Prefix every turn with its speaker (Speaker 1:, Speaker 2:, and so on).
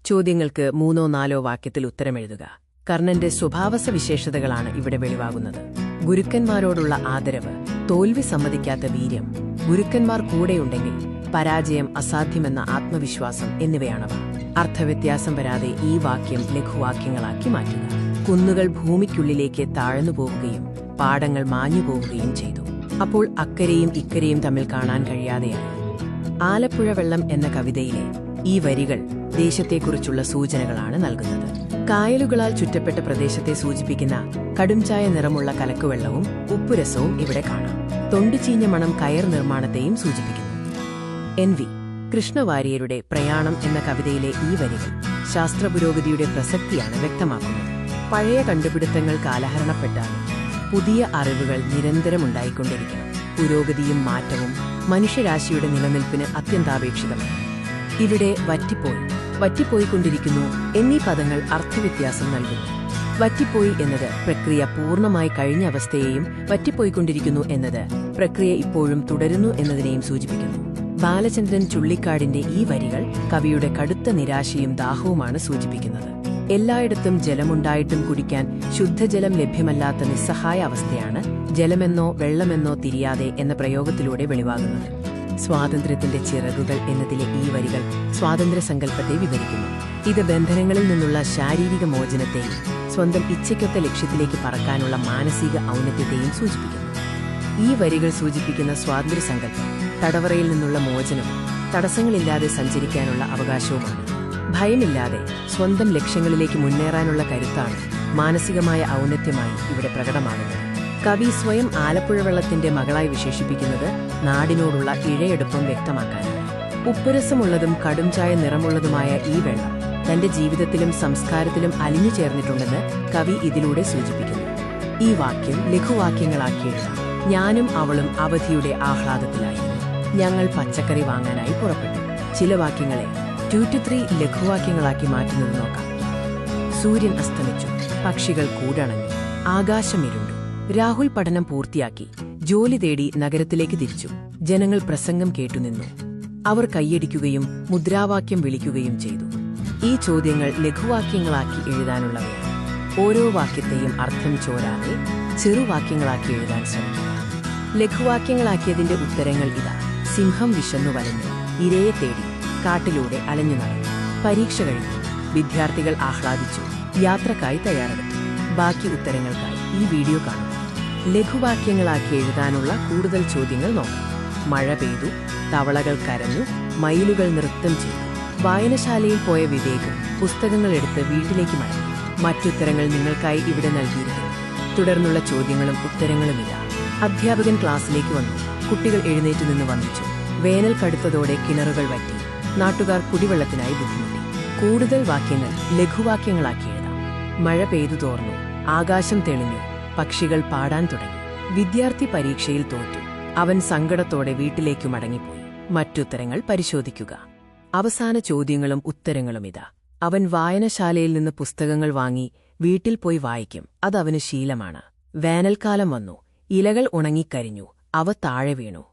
Speaker 1: ചോദ്യങ്ങൾക്ക് 3-4 വാക്യത്തിൽ ഉത്തരമെഴുതുക. കർണന്റെ സ്വഭാവസവിശേഷതകളാണ് ഇവിടെ വെളിവാകുന്നത്. ഗുരുക്കന്മാരോടുള്ള ആദരവ്, തോൽവി സമ്മതിക്കാത്ത വീര്യം, ഗുരുക്കന്മാർ കൂടെയുണ്ടെങ്കിൽ പരാജയം അസാധ്യമെന്ന ആത്മവിശ്വാസം എന്നിവയാണവ. അർത്ഥവ്യത്യാസം വരാതെ ഈ വാക്യം ലഘുവാക്യങ്ങളാക്കി മാറ്റുക. കുന്നുകൾ ഭൂമിക്കുള്ളിലേക്ക് താഴ്ന്നുപോവുകയും പാടങ്ങൾ മാഞ്ഞുപോവുകയും ചെയ്തു. അപ്പോൾ അക്കരെയും ഇക്കരെയും തമ്മിൽ കാണാൻ കഴിയാതെയായി. ആലപ്പുഴ വെള്ളം എന്ന കവിതയിലെ ഈ വരികൾ ദേശത്തെക്കുറിച്ചുള്ള സൂചനകളാണ് നൽകുന്നത്. കായലുകളാൽ ചുറ്റപ്പെട്ട പ്രദേശത്തെ സൂചിപ്പിക്കുന്ന കടുംചായ നിറമുള്ള കലക്കുവെള്ളവും ഉപ്പുരസവും ഇവിടെ കാണാം. തൊണ്ടുചീഞ്ഞ മണം കയർ നിർമ്മാണത്തെയും സൂചിപ്പിക്കുന്നു. NV കൃഷ്ണവാര്യരുടെ പ്രയാണം എന്ന കവിതയിലെ ഈ വരികൾ ശാസ്ത്രപുരോഗതിയുടെ പ്രസക്തിയാണ് വ്യക്തമാക്കുന്നത്. പഴയ കണ്ടുപിടുത്തങ്ങൾ കാലഹരണപ്പെട്ടാലും പുതിയ അറിവുകൾ നിരന്തരമുണ്ടായിക്കൊണ്ടിരിക്കണം. പുരോഗതിയും മാറ്റവും മനുഷ്യരാശിയുടെ നിലനിൽപ്പിന് അത്യന്താപേക്ഷിതമാണ്. ഇവിടെ വറ്റിപ്പോയിക്കൊണ്ടിരിക്കുന്നു എന്നീ പദങ്ങൾ അർത്ഥവ്യത്യാസം നൽകുന്നു. വറ്റിപ്പോയി എന്നത് പ്രക്രിയ പൂർണ്ണമായി കഴിഞ്ഞ അവസ്ഥയെയും വറ്റിപ്പോയിക്കൊണ്ടിരിക്കുന്നു എന്നത് പ്രക്രിയ ഇപ്പോഴും തുടരുന്നു എന്നതിനെയും സൂചിപ്പിക്കുന്നു. ബാലചന്ദ്രൻ ചുള്ളിക്കാടിന്റെ ഈ വരികൾ കവിയുടെ കടുത്ത നിരാശയും ദാഹവുമാണ് സൂചിപ്പിക്കുന്നത്. എല്ലായിടത്തും ജലമുണ്ടായിട്ടും കുടിക്കാൻ ശുദ്ധജലം ലഭ്യമല്ലാത്ത നിസ്സഹായ അവസ്ഥയാണ് ജലമെന്നോ വെള്ളമെന്നോ തിരിയാതെ എന്ന പ്രയോഗത്തിലൂടെ വെളിവാകുന്നത്. സ്വാതന്ത്ര്യത്തിന്റെ ചിറകുകൾ എന്നതിലെ ഈ വരികൾ സ്വാതന്ത്ര്യസങ്കല്പത്തെ വിവരിക്കുന്നു. ഇത് ബന്ധനങ്ങളിൽ നിന്നുള്ള ശാരീരിക മോചനത്തെയും സ്വന്തം ഇച്ഛയ്ക്കൊത്ത ലക്ഷ്യത്തിലേക്ക് പറക്കാനുള്ള മാനസിക ഔന്നത്യത്തെയും സൂചിപ്പിക്കുന്നു. ഈ വരികൾ സൂചിപ്പിക്കുന്ന സ്വാതന്ത്ര്യസങ്കല്പം തടവറയിൽ നിന്നുള്ള മോചനവും തടസ്സങ്ങളില്ലാതെ സഞ്ചരിക്കാനുള്ള അവകാശവുമാണ്. ഭയമില്ലാതെ സ്വന്തം ലക്ഷ്യങ്ങളിലേക്ക് മുന്നേറാനുള്ള കരുത്താണ് മാനസികമായ ഔന്നത്യമായി ഇവിടെ പ്രകടമാകുന്നത്. കവി സ്വയം ആലപ്പുഴ വെള്ളത്തിന്റെ മകളായി വിശേഷിപ്പിക്കുന്നത് നാടിനോടുള്ള ഇഴയെടുപ്പം വ്യക്തമാക്കാനാണ്. ഉപ്പുരസമുള്ളതും കടുംചായ നിറമുള്ളതുമായ ഈ വെള്ളം തന്റെ ജീവിതത്തിലും സംസ്കാരത്തിലും അലിഞ്ഞു ചേർന്നിട്ടുണ്ടെന്ന് കവി ഇതിലൂടെ സൂചിപ്പിക്കുന്നു. ഈ വാക്യം ലഘുവാക്യങ്ങളാക്കി എഴുതാം. ഞാനും അവളും അവധിയുടെ ആഹ്ലാദത്തിലായിരുന്നു. ഞങ്ങൾ പച്ചക്കറി വാങ്ങാനായി പുറപ്പെട്ടു. ചില വാക്യങ്ങളെ 2 to 3 ലഘുവാക്യങ്ങളാക്കി മാറ്റുന്നത് നോക്കാം. സൂര്യൻ അസ്തമിച്ചു. പക്ഷികൾ കൂടണഞ്ഞു. ആകാശം ഇരുണ്ടു. രാഹുൽ പഠനം പൂർത്തിയാക്കി ജോലി തേടി നഗരത്തിലേക്ക് തിരിച്ചു. ജനങ്ങൾ പ്രസംഗം കേട്ടുനിന്നു. അവർ കൈയടിക്കുകയും മുദ്രാവാക്യം വിളിക്കുകയും ചെയ്തു. ഈ ചോദ്യങ്ങൾ ലഘുവാക്യങ്ങളാക്കി എഴുതാനുള്ളവയാണ്. ഓരോ വാക്യത്തെയും അർത്ഥം ചോരാതെ ചെറുവാക്യങ്ങളാക്കി എഴുതാൻ ശ്രമിക്കുക. ലഘുവാക്യങ്ങളാക്കിയതിന്റെ ഉത്തരങ്ങൾ ഇതാ. സിംഹം വിശന്നു വലഞ്ഞു. ഇരയെ തേടി കാട്ടിലൂടെ അലഞ്ഞു നടന്നു. പരീക്ഷ കഴിഞ്ഞു. വിദ്യാർത്ഥികൾ ആഹ്ലാദിച്ചു. യാത്രക്കായി തയ്യാറെടുത്തു. ബാക്കി ഉത്തരങ്ങൾക്കായി ഈ വീഡിയോ കാണുക. ലഘുവാക്യങ്ങളാക്കി എഴുതാനുള്ള കൂടുതൽ ചോദ്യങ്ങൾ നോക്കാം. മഴ പെയ്തു. തവളകൾ കരഞ്ഞു. മയിലുകൾ നൃത്തം ചെയ്തു. വായനശാലയിൽ പോയ വിവേകം പുസ്തകങ്ങൾ എടുത്ത് വീട്ടിലേക്ക് മടങ്ങി. മറ്റുത്തരങ്ങൾ നിങ്ങൾക്കായി ഇവിടെ നൽകിയിരിക്കുന്നു. തുടർന്നുള്ള ചോദ്യങ്ങളും ഉത്തരങ്ങളും ഇല്ല. അധ്യാപകൻ ക്ലാസ്സിലേക്ക് വന്നു. കുട്ടികൾ എഴുന്നേറ്റ് നിന്ന് വന്ദിച്ചു. വേനൽ കടുത്തതോടെ കിണറുകൾ വറ്റി. നാട്ടുകാർ കുടിവെള്ളത്തിനായി ബുദ്ധിമുട്ടി. കൂടുതൽ വാക്യങ്ങൾ ലഘുവാക്യങ്ങളാക്കി എഴുതാം. മഴ പെയ്തു തോർന്നു. ആകാശം തെളിഞ്ഞു. പക്ഷികൾ പാടാൻ തുടങ്ങി. വിദ്യാർത്ഥി പരീക്ഷയിൽ തോറ്റു. അവൻ സങ്കടത്തോടെ വീട്ടിലേക്കു മടങ്ങിപ്പോയി. മറ്റുത്തരങ്ങൾ പരിശോധിക്കുക. അവസാന ചോദ്യങ്ങളും ഉത്തരങ്ങളും ഇതാ. അവൻ വായനശാലയിൽ നിന്ന് പുസ്തകങ്ങൾ വാങ്ങി വീട്ടിൽ പോയി വായിക്കും. അതവന് ശീലമാണ്. വേനൽക്കാലം വന്നു. ഇലകൾ ഉണങ്ങിക്കരിഞ്ഞു. അവ താഴെ വീണു.